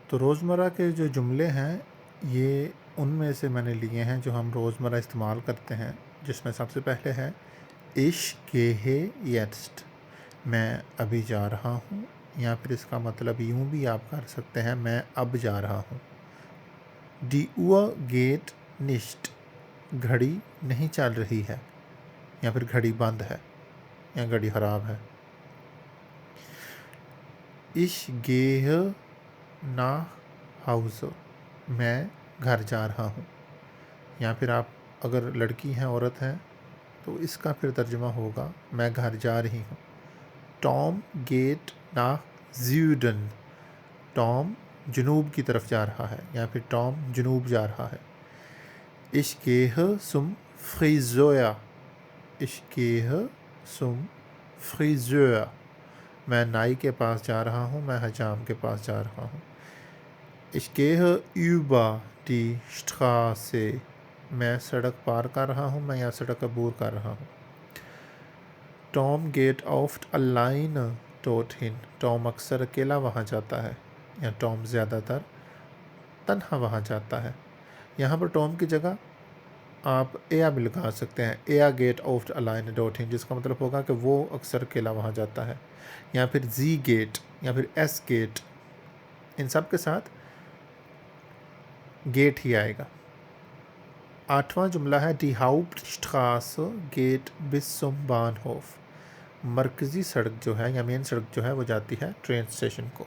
تو روزمرہ کے جو جملے ہیں یہ ان میں سے میں نے لیے ہیں جو ہم روزمرہ استعمال کرتے ہیں، جس میں سب سے پہلے ہے Ich gehe jetzt، میں ابھی جا رہا ہوں، یا پھر اس کا مطلب یوں بھی آپ کر سکتے ہیں میں اب جا رہا ہوں۔ Die Uhr geht nicht، گھڑی نہیں چل رہی ہے، یا پھر گھڑی بند ہے یا گھڑی خراب ہے۔ Ich gehe nach Hause، میں گھر جا رہا ہوں، یا پھر آپ اگر لڑکی ہیں عورت ہیں تو اس کا پھر ترجمہ ہوگا میں گھر جا رہی ہوں۔ Tom geht nach Süden، Tom جنوب کی طرف جا رہا ہے، یا پھر ٹام جنوب جا رہا ہے۔ Ich gehe zum Friseur، Ich gehe zum Friseur، میں نائی کے پاس جا رہا ہوں، میں حجام کے پاس جا رہا ہوں۔ Ich gehe über die Straße، میں سڑک پار کر رہا ہوں، میں یا سڑک عبور کر رہا ہوں۔ Tom geht oft alleine dorthin، Tom اکثر اکیلا وہاں جاتا ہے، یا ٹام زیادہ تر تنہا وہاں جاتا ہے۔ یہاں پر ٹام کی جگہ آپ ایا بھی لگا سکتے ہیں، ایا گیٹ oft alleine dorthin، جس کا مطلب ہوگا کہ وہ اکثر اکیلا وہاں جاتا ہے، یا پھر زی گیٹ، یا پھر ایس گیٹ، ان سب کے ساتھ گیٹ ہی آئے گا۔ 8واں جملہ ہے Die Hauptstraße geht bis zum Bahnhof، مرکزی سڑک جو ہے یا مین سڑک جو ہے وہ جاتی ہے ٹرین اسٹیشن کو۔